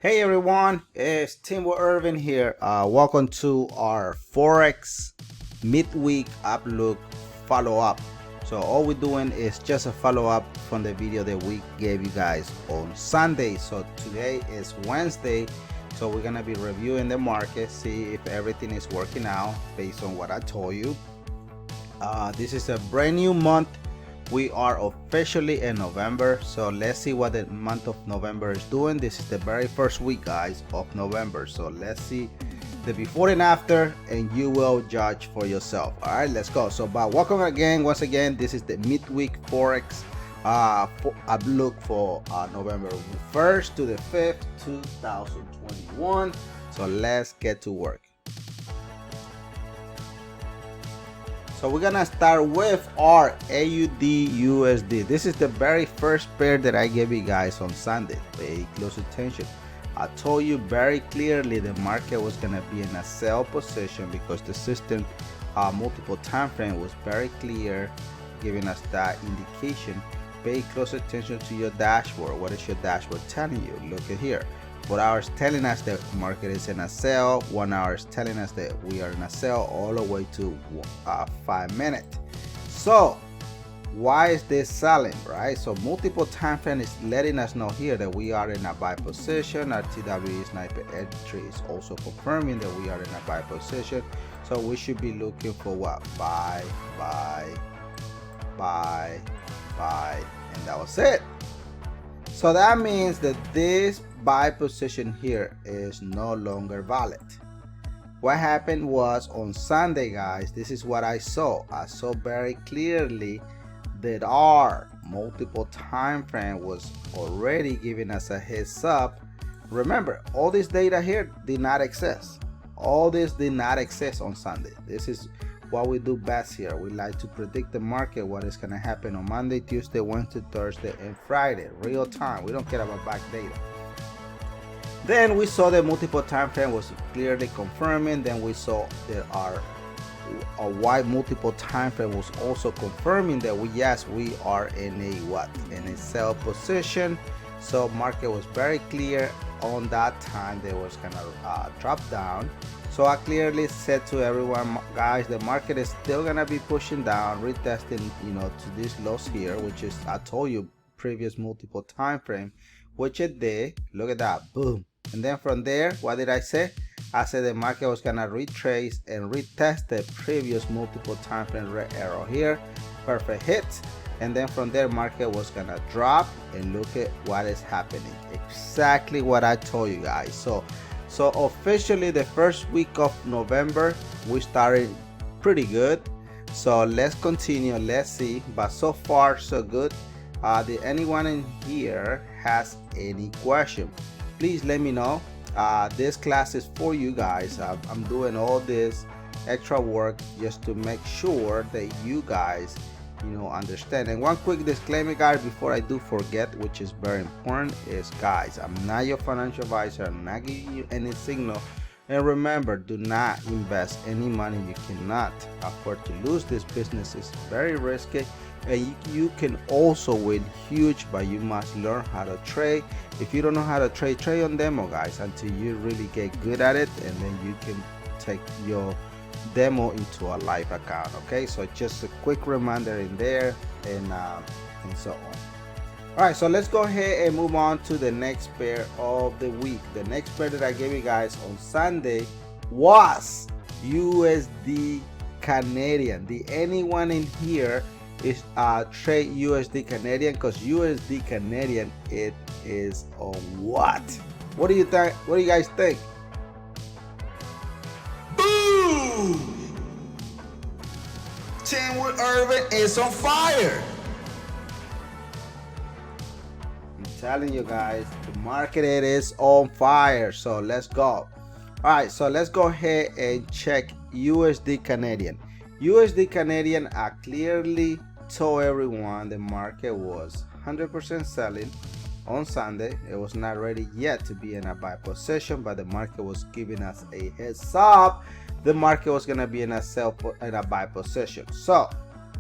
Hey everyone, it's Timbo Irvin here. Welcome to our Forex midweek outlook follow-up. So all we're doing is just a follow-up from the video that we gave you guys on Sunday. So today is Wednesday, so we're gonna be reviewing the market, see if everything is working out based on what I told you. This is a brand new month. We are officially in November, so let's see what the month of November is doing. This is the very first week, guys, of November. So let's see the before and after, and you will judge for yourself. All right, let's go. So, welcome again. Once again, this is the midweek Forex outlook for November 1st to the 5th, 2021. So let's get to work. So we're gonna start with our AUDUSD. This is the very first pair that I gave you guys on Sunday. Pay close attention. I told you very clearly the market was gonna be in a sell position because the system multiple time frame was very clear, giving us that indication. Pay close attention to your dashboard. What is your dashboard telling you? Look at here. 4 hours telling us that market is in a sell, 1 hour is telling us that we are in a sell, all the way to 5 minutes. So why is this selling, right? So multiple time frame is letting us know here that we are in a buy position. Our TWE sniper entry is also confirming that we are in a buy position. So we should be looking for what? Buy, and that was it. So that means that this buy position here is no longer valid. What happened was on Sunday, guys, this is what I saw. I saw very clearly that our multiple time frame was already giving us a heads up. Remember, all this data here did not exist. All this did not exist on Sunday. This is what we do best here. We like to predict the market, what is going to happen on Monday, Tuesday, Wednesday, Thursday, and Friday, real time. We don't care about back data. Then we saw the multiple time frame was clearly confirming. Then we saw that our wide multiple time frame was also confirming that we are in a sell position. So market was very clear on that time that was gonna drop down. So I clearly said to everyone, guys, the market is still gonna be pushing down, retesting, to this lows here, which is, I told you, previous multiple time frame, which it did. Look at that, boom. And then from there, what did I say? I said the market was gonna retrace and retest the previous multiple time frame red arrow here. Perfect hit. And then from there, market was gonna drop, and look at what is happening. Exactly what I told you guys. So officially the first week of November, we started pretty good. So let's continue, let's see. But so far so good. Did anyone in here has any question? Please let me know. This class is for you guys. I'm doing all this extra work just to make sure that you guys understand. And one quick disclaimer, guys, before I do forget, which is very important, is, guys, I'm not your financial advisor. I'm not giving you any signal. And remember, do not invest any money you cannot afford to lose. This business is very risky, and you can also win huge, but you must learn how to trade. If you don't know how to trade on demo, guys, until you really get good at it, and then you can take your demo into a live account. Okay, so just a quick reminder in there, and so on. All right, so let's go ahead and move on to the next pair of the week. The next pair that I gave you guys on Sunday was USD Canadian. Did anyone in here is trade USD Canadian? Because USD Canadian, it is on what? What do you think? What do you guys think? Tim with Irvin is on fire. I'm telling you guys, the market, it is on fire. So let's go. All right, so let's go ahead and check USD Canadian. USD Canadian, I clearly told everyone the market was 100% selling on Sunday. It was not ready yet to be in a buy position, but the market was giving us a heads up. The market was gonna be in a buy position. So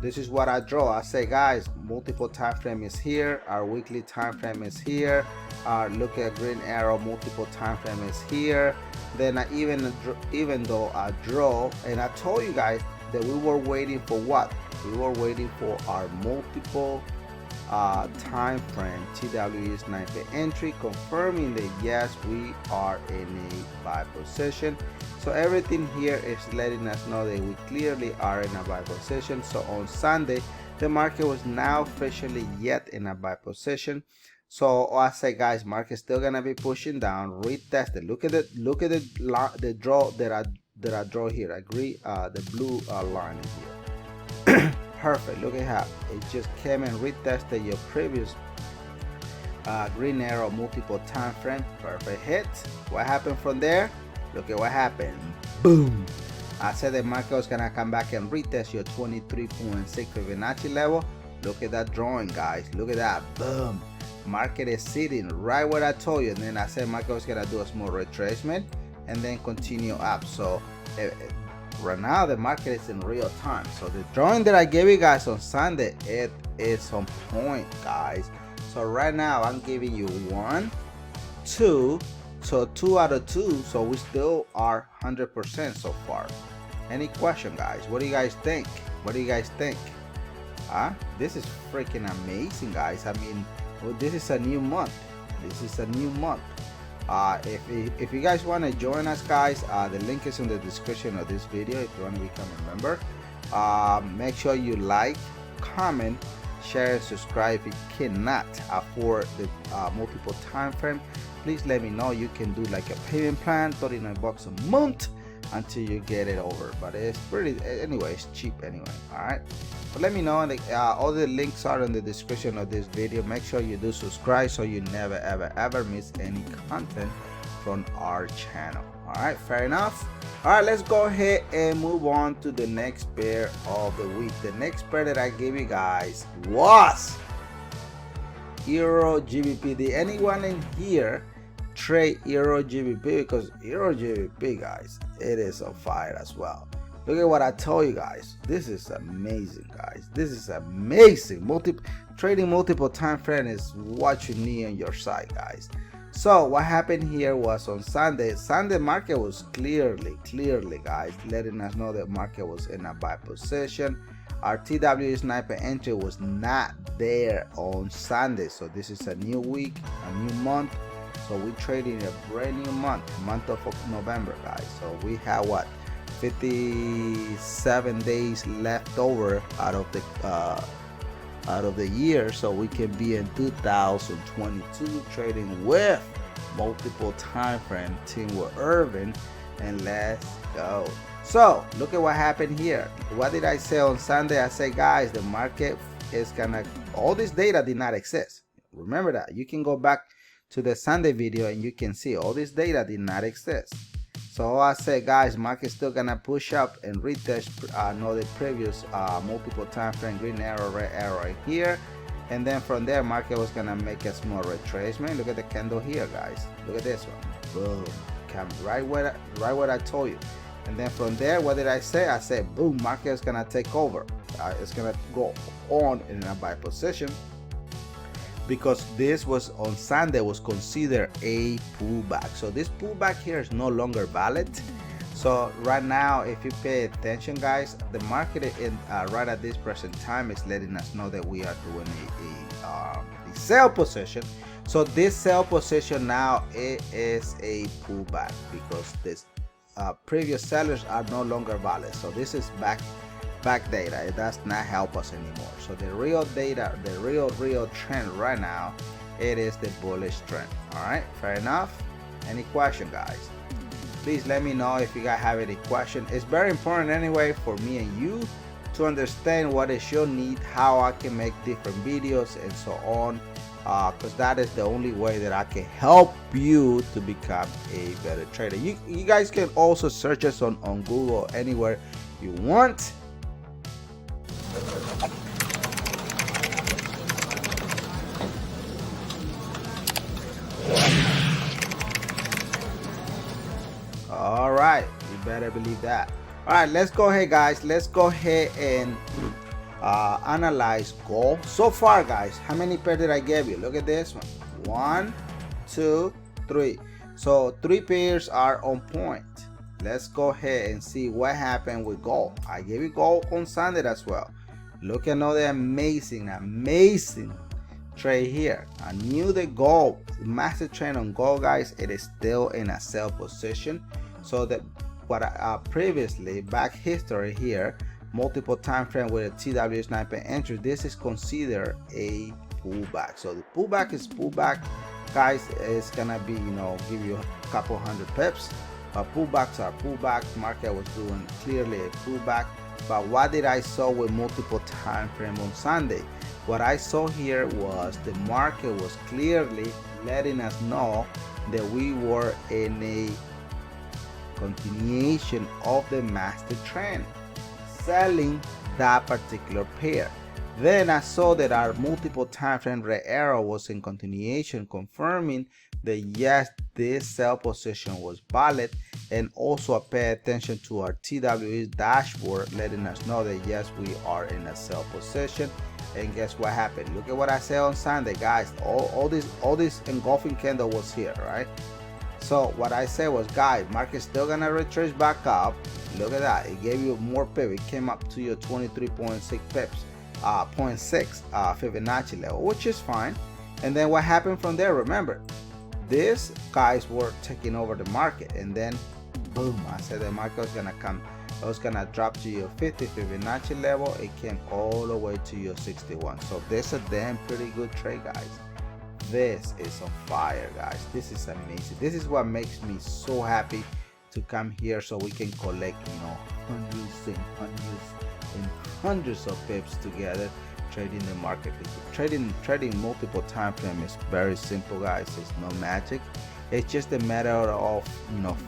this is what I draw. I say, guys, multiple time frame is here, our weekly time frame is here, look at green arrow, multiple time frame is here. Then I even though I draw, and I told you guys that we were waiting for what? We were waiting for our multiple time frame TWE sniper entry, confirming that yes, we are in a buy position. So everything here is letting us know that we clearly are in a buy position. So on Sunday, the market was now officially yet in a buy position. So I say, guys, market's still gonna be pushing down, retest it. Look at the draw that I draw here. Agree, the blue line here. Perfect. Look at how it just came and retested your previous green arrow multiple time frame. Perfect hit. What happened from there? Look at what happened. Boom. I said the market was gonna come back and retest your 23.6 Fibonacci level. Look at that drawing, guys. Look at that. Boom. Market is sitting right where I told you. And then I said market was gonna do a small retracement and then continue up. So right now the market is in real time. So the drawing that I gave you guys on Sunday, it is on point, guys. So right now I'm giving you 1, 2, so 2 out of 2. So we still are 100% so far. Any question, guys? What do you guys think? What do you guys think? This is freaking amazing, guys. I mean, well, this is a new month. This is a new month. If you guys want to join us, guys, the link is in the description of this video. If you want to become a member, make sure you like, comment, share, and subscribe. If you cannot afford the multiple time frame, please let me know. You can do like a payment plan, $39 a month until you get it over. But it's pretty, anyway, it's cheap anyway. All right, but let me know. All the links are in the description of this video. Make sure you do subscribe so you never ever miss any content from our channel. All right, fair enough. All right, let's go ahead and move on to the next pair of the week. The next pair that I gave you guys was EURGBP. Did anyone in here trade EURGBP? Because EURGBP, guys, it is on fire as well. Look at what I told you guys. This is amazing, guys. This is amazing. Trading multiple time frame is what you need on your side, guys. So what happened here was on Sunday market was clearly, guys, letting us know that market was in a buy position. Our TWE sniper entry was not there on Sunday. So this is a new week, a new month. So we're trading a brand new month of November, guys. So we have what, 57 days left over out of the year, so we can be in 2022 trading with multiple time frame team with Irvin. And let's go. So look at what happened here. What did I say on Sunday? I said, guys, the market is gonna, all this data did not exist. Remember that. You can go back to the Sunday video and you can see all this data did not exist. So I said, guys, market's still gonna push up and retest the previous multiple time frame green arrow, red arrow right here, and then from there market was gonna make a small retracement. Look at the candle here, guys. Look at this one. Boom, come right where I told you. And then from there, what did I say? I said, boom, market is gonna take over. It's gonna go on in a buy position, because this was on Sunday was considered a pullback. So this pullback here is no longer valid. So right now, if you pay attention, guys, the market in right at this present time is letting us know that we are doing a sell position. So this sell position now, it is a pullback because this previous sellers are no longer valid. So this is back data. It does not help us anymore. So the real data, the real trend right now, it is the bullish trend. All right, fair enough. Any question, guys? Please let me know if you guys have any question. It's very important anyway for me and you to understand what is your need, how I can make different videos and so on, because that is the only way that I can help you to become a better trader. You guys can also search us on Google, anywhere you want. All right, you better believe that. All right, let's go ahead, guys. Let's go ahead and analyze gold. So far, guys, how many pairs did I give you? Look at this one. 1, 2, 3. So 3 pairs are on point. Let's go ahead and see what happened with gold. I gave you gold on Sunday as well. Look at another amazing trade here. I knew the gold master trend on gold, guys. It is still in a sell position. So that what I previously back history here, multiple time frame with a TW sniper entry, this is considered a pullback. So the pullback is pullback, guys. It's gonna be, give you a couple hundred pips. Pullbacks are pullback. Market was doing clearly a pullback. But what did I saw with multiple time frame on Sunday? What I saw here was the market was clearly letting us know that we were in a continuation of the master trend, selling that particular pair. Then I saw that our multiple time frame red arrow was in continuation, confirming that yes, this sell position was valid, and also pay attention to our TWE dashboard, letting us know that yes, we are in a sell position. And guess what happened? Look at what I said on Sunday, guys. All this engulfing candle was here, right? So what I said was, guys, market's still gonna retrace back up. Look at that. It gave you more pip. It came up to your 23.6 pips, 0.6 Fibonacci level, which is fine. And then what happened from there? Remember, these guys were taking over the market, and then boom, I said the market was gonna come. It was gonna drop to your 50 Fibonacci level. It came all the way to your 61. So this is a damn pretty good trade, guys. This is on fire, guys. This is amazing. This is what makes me so happy to come here, so we can collect, hundreds and hundreds of pips together, trading the market. Trading multiple time frame is very simple, guys. It's no magic. It's just a matter of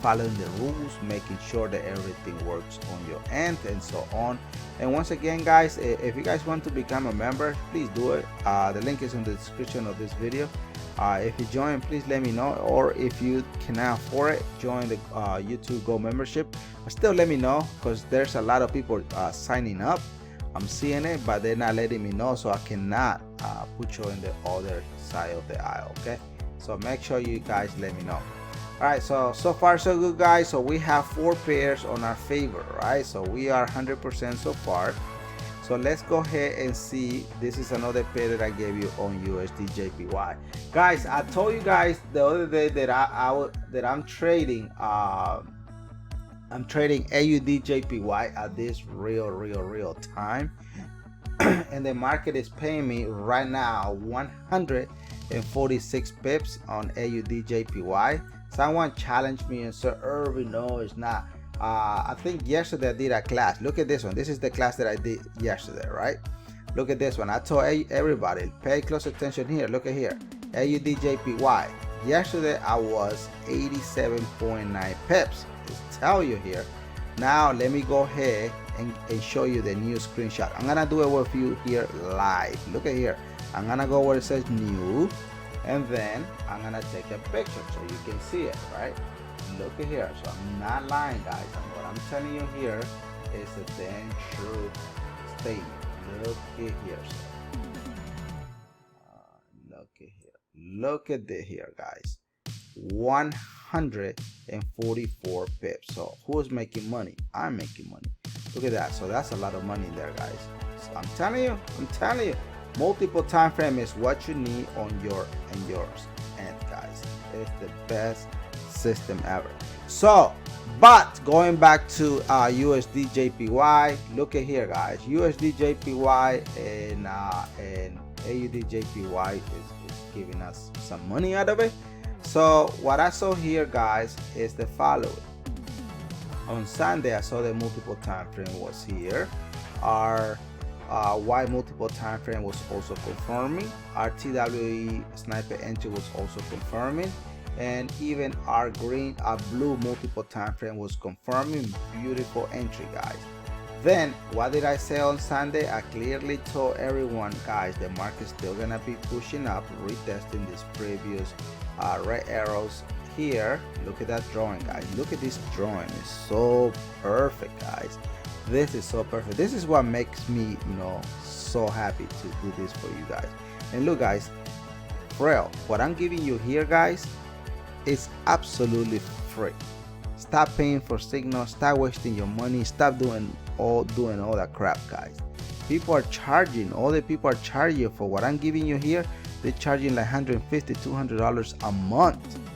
following the rules, making sure that everything works on your end, and so on. And once again, guys, if you guys want to become a member, please do it. The link is in the description of this video. If you join, please let me know, or if you cannot afford it, join the YouTube Go membership. But still let me know, because there's a lot of people signing up. I'm seeing it, but they're not letting me know, so I cannot put you on the other side of the aisle. Okay, so make sure you guys let me know. All right, so far so good, guys. So we have 4 pairs on our favor, right? So we are 100% so far. So let's go ahead and see. This is another pair that I gave you on USDJPY, guys. I told you guys the other day that I'm trading AUDJPY at this real time. And the market is paying me right now 146 pips on AUDJPY. Someone challenged me and said, Irvin, no, it's not. I think yesterday I did a class. Look at this one. This is the class that I did yesterday, right? Look at this one. I told everybody, pay close attention here. Look at here, AUDJPY. Yesterday I was 87.9 pips. Just tell you here. Now let me go ahead and show you the new screenshot. I'm gonna do it with you here live. Look at here. I'm gonna go where it says new, and then I'm gonna take a picture so you can see it, right? Look at here. So I'm not lying, guys. What I'm telling you here is a damn true statement. Look at here. Look at here. Look at this here, guys. 144 pips. So who's making money? I'm making money. Look at that. So that's a lot of money there, guys. So I'm telling you, multiple time frame is what you need on yours, and guys, it's the best system ever. So, but going back to USDJPY, look at here, guys. USDJPY and AUDJPY is giving us some money out of it. So what I saw here, guys, is the following. On Sunday, I saw the multiple time frame was here. Our Y multiple time frame was also confirming. Our TWE sniper entry was also confirming, and even our blue multiple time frame was confirming. Beautiful entry, guys. Then what did I say on Sunday? I clearly told everyone, guys, the market's still gonna be pushing up, retesting these previous red arrows here. Look at that drawing, guys. Look at this drawing. It's so perfect, guys. This is so perfect. This is what makes me, so happy to do this for you guys. And look guys, for real, what I'm giving you here guys is absolutely free. Stop paying for signals, stop wasting your money, stop doing all that crap guys. People are charging, all the people are charging for what I'm giving you here. They're charging like $150, $200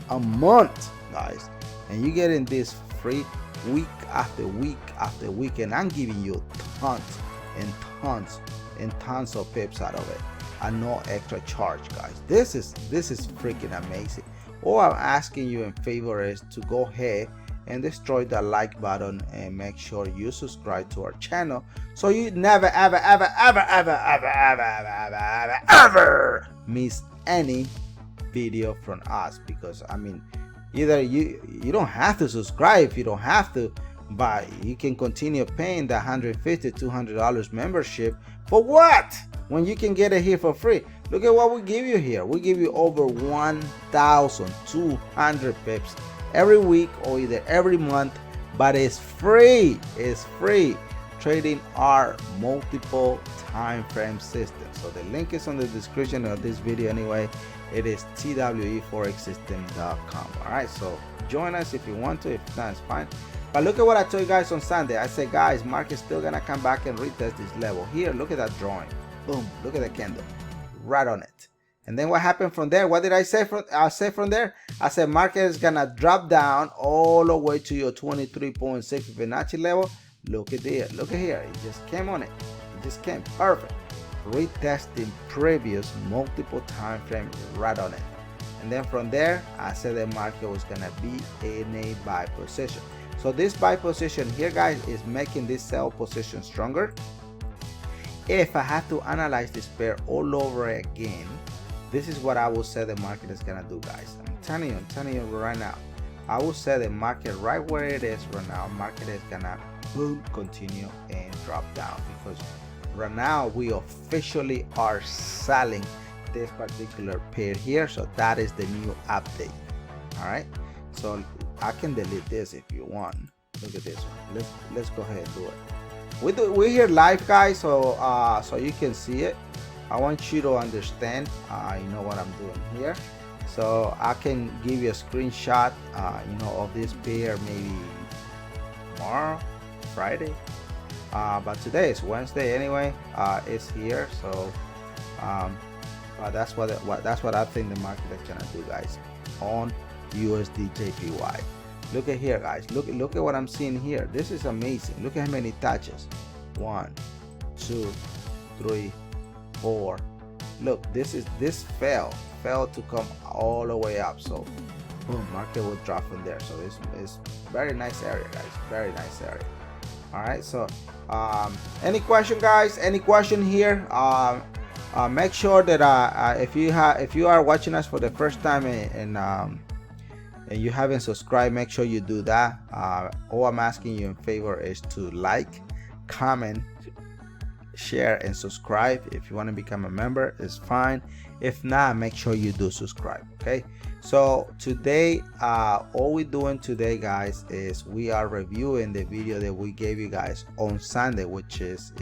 a month guys, and you're getting this free week after week after week, and I'm giving you tons and tons and tons of pips out of it and no extra charge guys. This is freaking amazing. All I'm asking you in favor is to go ahead and destroy the like button and make sure you subscribe to our channel so you never ever miss any video from us. Because I mean, either you don't have to subscribe if you don't have to, but you can continue paying the $150, $200 membership for what, when you can get it here for free. Look at what we give you here. We give you over 1,200 pips every week or either every month, but it's free. It's free. Trading our multiple time frame system. So the link is on the description of this video anyway. It is tweforexsystem.com. all right, so join us if you want to. If not, it's fine. But look at what I told you guys on Sunday. I said, guys, market's still gonna come back and retest this level here. Look at that drawing. Boom, look at the candle right on it. And then what happened from there? What did I say from there? I said market is gonna drop down all the way to your 23.6 Fibonacci level. Look at there, look at here, it just came on it. It just came perfect. Retesting previous multiple time frame right on it. And then from there, I said the market was gonna be in a buy position. So this buy position here, guys, is making this sell position stronger. If I have to analyze this pair all over again, this is what I will say the market is gonna do, guys. I'm telling you right now. I will say the market right where it is right now, market is gonna boom, continue and drop down, because right now we officially are selling this particular pair here. So that is the new update. All right, so I can delete this if you want. Look at this one. Let's go ahead and do it. We're here live, guys, so so you can see it. I want you to understand what I'm doing here. So I can give you a screenshot of this pair maybe tomorrow, Friday, but today is Wednesday anyway. It's here, so but that's what I think the market is gonna do, guys, on USDJPY. Look at here, guys. Look at what I'm seeing here. This is amazing. Look at how many touches. 1, 2, 3, 4. Look, this fell to come all the way up. So boom, market will drop from there. So it's very nice area, guys. Very nice area. All right. So any question, guys? Any question here? Make sure that if you are watching us for the first time and you haven't subscribed, make sure you do that. All I'm asking you in favor is to like, comment, share, and subscribe. If you want to become a member, it's fine. If not, make sure you do subscribe. Okay, so today all we're doing today, guys, is we are reviewing the video that we gave you guys on Sunday, which is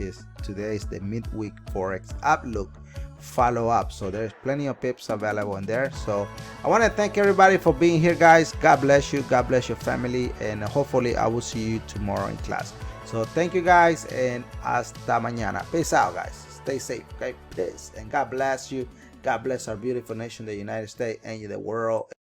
today is the midweek Forex outlook follow up. So there's plenty of pips available in there. So I want to thank everybody for being here, guys. God bless you, God bless your family, and hopefully I will see you tomorrow in class. So thank you, guys, and hasta mañana. Peace out, guys. Stay safe, okay? Peace, and God bless you. God bless our beautiful nation, the United States, and the world.